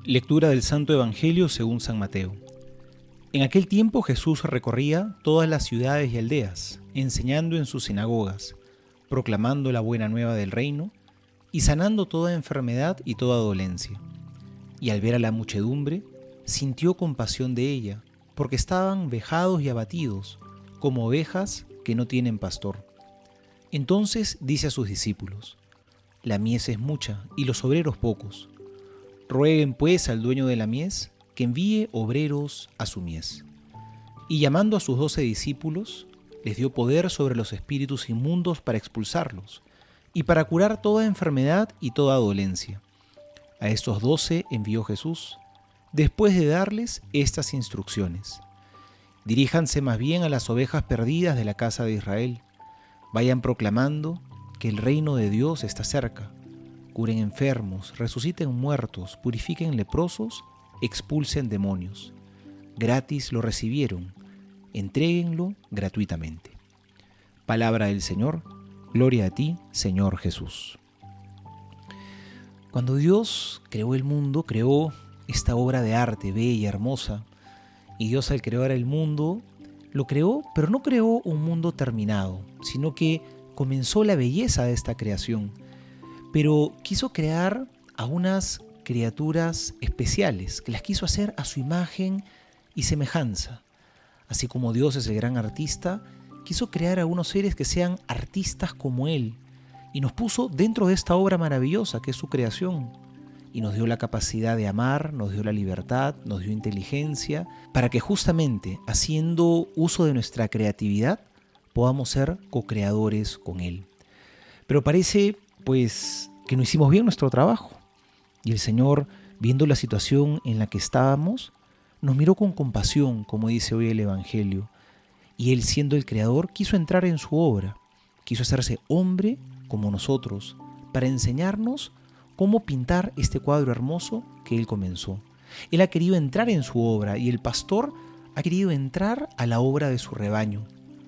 Lectura del Santo Evangelio según San Mateo. En aquel tiempo Jesús recorría todas las ciudades y aldeas, enseñando en sus sinagogas, proclamando la buena nueva del reino y sanando toda enfermedad y toda dolencia. Y al ver a la muchedumbre, sintió compasión de ella, porque estaban vejados y abatidos, como ovejas que no tienen pastor. Entonces dice a sus discípulos: La mies es mucha y los obreros pocos. Rueguen pues al dueño de la mies que envíe obreros a su mies. Y llamando a sus 12 discípulos, les dio poder sobre los espíritus inmundos para expulsarlos y para curar toda enfermedad y toda dolencia. A estos 12 envió Jesús, después de darles estas instrucciones: Diríjanse más bien a las ovejas perdidas de la casa de Israel. Vayan proclamando que el reino de Dios está cerca. Curen enfermos, resuciten muertos, purifiquen leprosos, expulsen demonios. Gratis lo recibieron, entréguenlo gratuitamente. Palabra del Señor, gloria a ti, Señor Jesús. Cuando Dios creó el mundo, creó esta obra de arte bella y hermosa, y Dios al crear el mundo, lo creó, pero no creó un mundo terminado, sino que comenzó la belleza de esta creación. Pero quiso crear a unas criaturas especiales, que las quiso hacer a su imagen y semejanza. Así como Dios es el gran artista, quiso crear a unos seres que sean artistas como Él, y nos puso dentro de esta obra maravillosa que es su creación, y nos dio la capacidad de amar, nos dio la libertad, nos dio inteligencia, para que justamente haciendo uso de nuestra creatividad podamos ser co-creadores con Él. Pero parece pues que no hicimos bien nuestro trabajo. Y el Señor, viendo la situación en la que estábamos, nos miró con compasión, como dice hoy el Evangelio. Y Él, siendo el Creador, quiso entrar en su obra, quiso hacerse hombre como nosotros, para enseñarnos cómo pintar este cuadro hermoso que Él comenzó. Él ha querido entrar en su obra y el pastor ha querido entrar a la obra de su rebaño,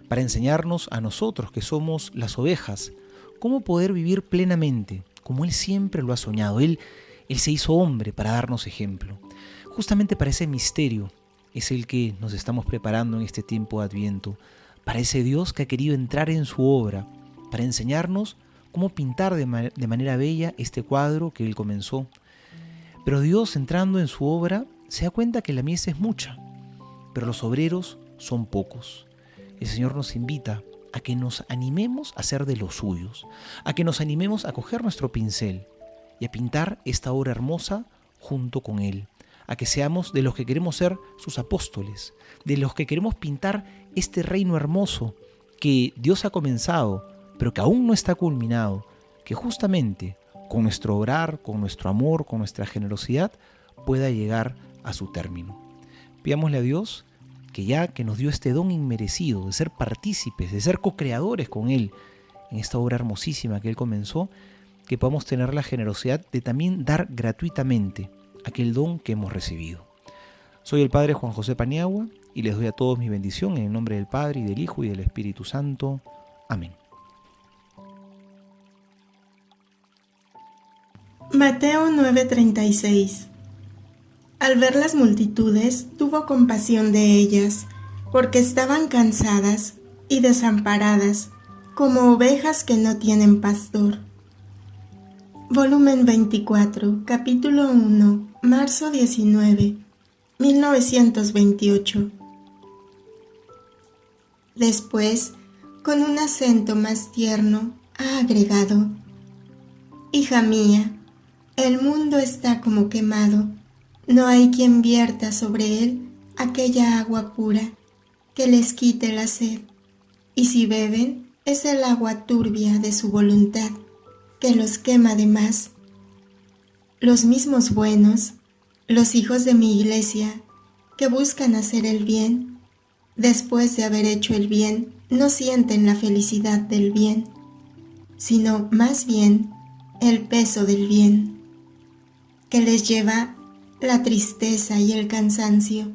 para enseñarnos a nosotros que somos las ovejas, cómo poder vivir plenamente, como Él siempre lo ha soñado. Él se hizo hombre para darnos ejemplo. Justamente para ese misterio es el que nos estamos preparando en este tiempo de Adviento, para ese Dios que ha querido entrar en su obra, para enseñarnos cómo pintar de manera bella este cuadro que Él comenzó. Pero Dios, entrando en su obra, se da cuenta que la mies es mucha, pero los obreros son pocos. El Señor nos invita a que nos animemos a ser de los suyos, a que nos animemos a coger nuestro pincel y a pintar esta obra hermosa junto con Él, a que seamos de los que queremos ser sus apóstoles, de los que queremos pintar este reino hermoso que Dios ha comenzado, pero que aún no está culminado, que justamente con nuestro obrar, con nuestro amor, con nuestra generosidad, pueda llegar a su término. Pidámosle a Dios que ya que nos dio este don inmerecido de ser partícipes, de ser co-creadores con Él en esta obra hermosísima que Él comenzó, que podamos tener la generosidad de también dar gratuitamente aquel don que hemos recibido. Soy el Padre Juan José Paniagua y les doy a todos mi bendición en el nombre del Padre, y del Hijo, y del Espíritu Santo. Amén. Mateo 9:36. Al ver las multitudes, tuvo compasión de ellas, porque estaban cansadas y desamparadas, como ovejas que no tienen pastor. Volumen 24, capítulo 1, marzo 19, 1928. Después, con un acento más tierno, ha agregado: Hija mía, el mundo está como quemado. No hay quien vierta sobre él aquella agua pura que les quite la sed, y si beben es el agua turbia de su voluntad que los quema de más. Los mismos buenos, los hijos de mi iglesia, que buscan hacer el bien, después de haber hecho el bien, no sienten la felicidad del bien, sino más bien el peso del bien, que les lleva la tristeza y el cansancio.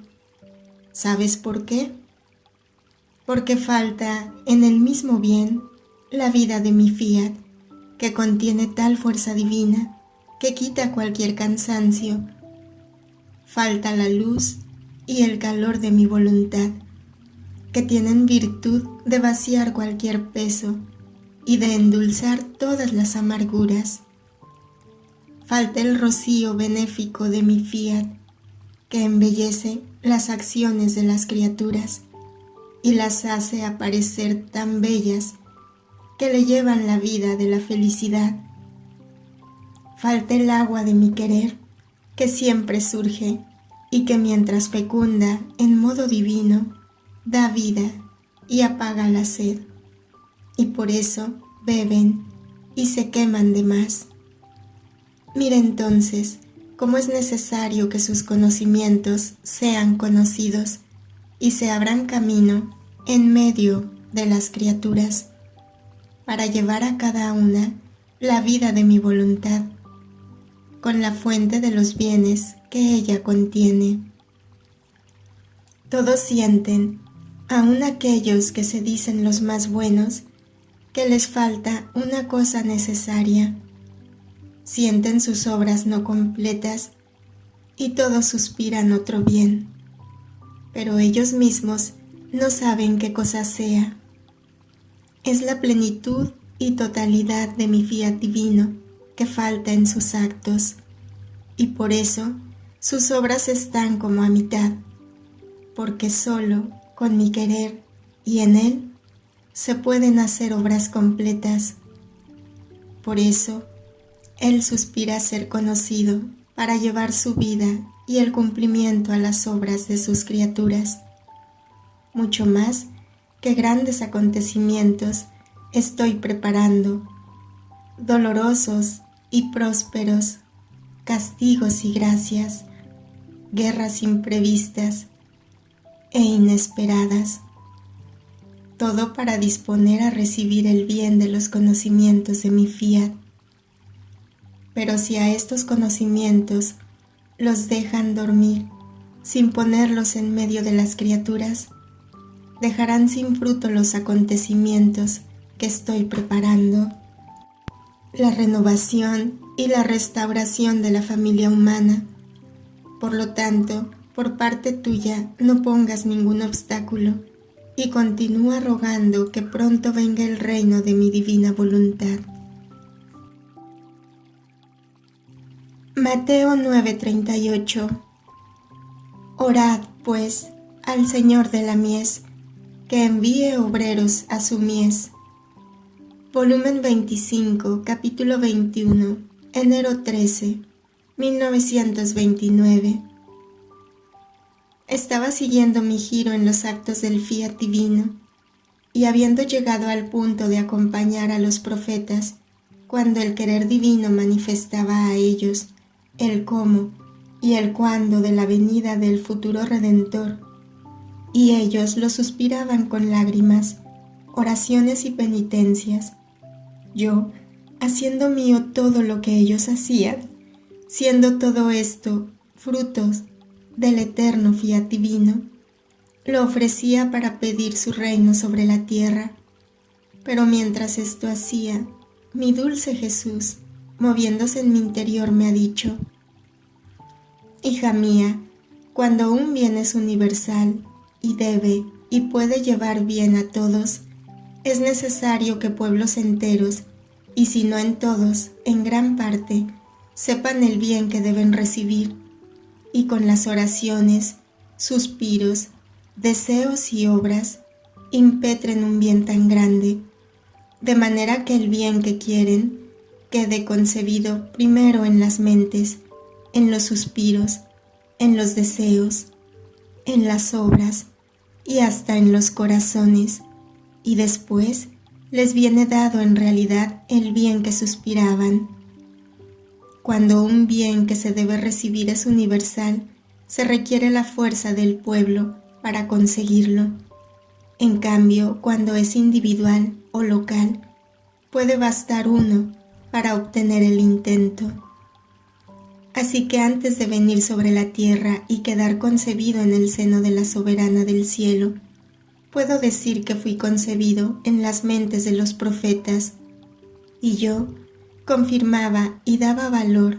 ¿Sabes por qué? Porque falta en el mismo bien la vida de mi fiat, que contiene tal fuerza divina que quita cualquier cansancio falta la luz y el calor de mi voluntad, que tienen virtud de vaciar cualquier peso y de endulzar todas las amarguras. Falta el rocío benéfico de mi fiat, que embellece las acciones de las criaturas y las hace aparecer tan bellas que le llevan la vida de la felicidad. Falta el agua de mi querer, que siempre surge y que mientras fecunda en modo divino, da vida y apaga la sed, y por eso beben y se queman de más. Mira entonces cómo es necesario que sus conocimientos sean conocidos y se abran camino en medio de las criaturas, para llevar a cada una la vida de mi voluntad, con la fuente de los bienes que ella contiene. Todos sienten, aun aquellos que se dicen los más buenos, que les falta una cosa necesaria. Sienten sus obras no completas y todos suspiran otro bien, pero ellos mismos no saben qué cosa sea. Es la plenitud y totalidad de mi fiat divino que falta en sus actos, y por eso sus obras están como a mitad, porque solo con mi querer y en él se pueden hacer obras completas. Por eso él suspira a ser conocido para llevar su vida y el cumplimiento a las obras de sus criaturas. Mucho más que grandes acontecimientos estoy preparando, dolorosos y prósperos, castigos y gracias, guerras imprevistas e inesperadas, todo para disponer a recibir el bien de los conocimientos de mi fiat. Pero si a estos conocimientos los dejan dormir sin ponerlos en medio de las criaturas, dejarán sin fruto los acontecimientos que estoy preparando. La renovación y la restauración de la familia humana. Por lo tanto, por parte tuya no pongas ningún obstáculo y continúa rogando que pronto venga el reino de mi divina voluntad. Mateo 9:38. Orad, pues, al Señor de la mies, que envíe obreros a su mies. Volumen 25, capítulo 21, enero 13, 1929. Estaba siguiendo mi giro en los actos del fiat divino, y habiendo llegado al punto de acompañar a los profetas, cuando el querer divino manifestaba a ellos el cómo y el cuándo de la venida del futuro Redentor, y ellos lo suspiraban con lágrimas, oraciones y penitencias, yo, haciendo mío todo lo que ellos hacían, siendo todo esto frutos del eterno fiat divino, lo ofrecía para pedir su reino sobre la tierra. Pero mientras esto hacía, mi dulce Jesús, moviéndose en mi interior, me ha dicho: hija mía, cuando un bien es universal y debe y puede llevar bien a todos, es necesario que pueblos enteros, y si no en todos, en gran parte, sepan el bien que deben recibir, y con las oraciones, suspiros, deseos y obras, impetren un bien tan grande, de manera que el bien que quieren quede concebido primero en las mentes, en los suspiros, en los deseos, en las obras y hasta en los corazones, y después les viene dado en realidad el bien que suspiraban. Cuando un bien que se debe recibir es universal, se requiere la fuerza del pueblo para conseguirlo. En cambio, cuando es individual o local, puede bastar uno para obtener el intento. Así que antes de venir sobre la tierra y quedar concebido en el seno de la soberana del cielo, puedo decir que fui concebido en las mentes de los profetas, y yo confirmaba y daba valor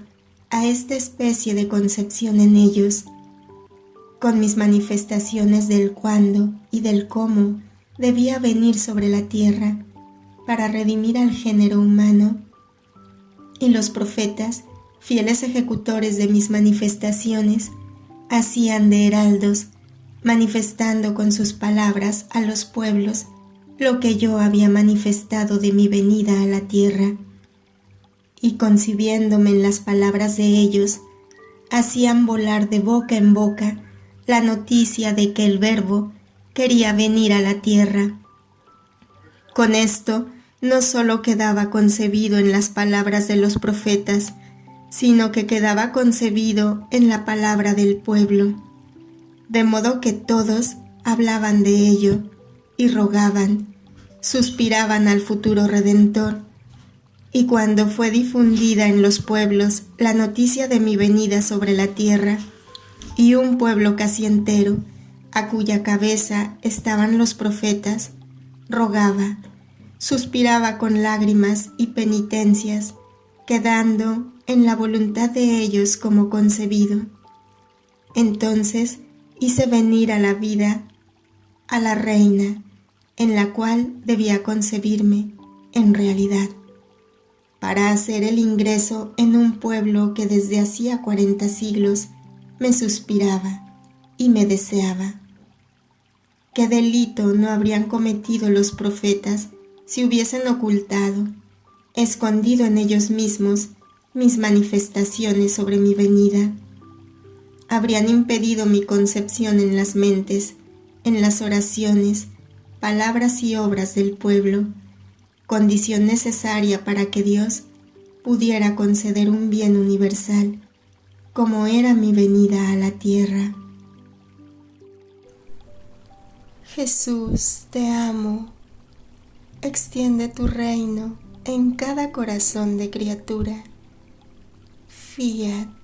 a esta especie de concepción en ellos, con mis manifestaciones del cuándo y del cómo debía venir sobre la tierra para redimir al género humano. Y los profetas, fieles ejecutores de mis manifestaciones, hacían de heraldos, manifestando con sus palabras a los pueblos lo que yo había manifestado de mi venida a la tierra. Y concibiéndome en las palabras de ellos, hacían volar de boca en boca la noticia de que el Verbo quería venir a la tierra. Con esto, no solo quedaba concebido en las palabras de los profetas, sino que quedaba concebido en la palabra del pueblo, de modo que todos hablaban de ello y rogaban, suspiraban al futuro Redentor. Y cuando fue difundida en los pueblos la noticia de mi venida sobre la tierra, y un pueblo casi entero, a cuya cabeza estaban los profetas, rogaba, suspiraba con lágrimas y penitencias, quedando en la voluntad de ellos como concebido. Entonces hice venir a la vida a la reina, en la cual debía concebirme en realidad, para hacer el ingreso en un pueblo que desde hacía 40 siglos me suspiraba y me deseaba. ¿Qué delito no habrían cometido los profetas si hubiesen ocultado, escondido en ellos mismos, mis manifestaciones sobre mi venida? Habrían impedido mi concepción en las mentes, en las oraciones, palabras y obras del pueblo, condición necesaria para que Dios pudiera conceder un bien universal, como era mi venida a la tierra. Jesús, te amo. Extiende tu reino en cada corazón de criatura. Fiat.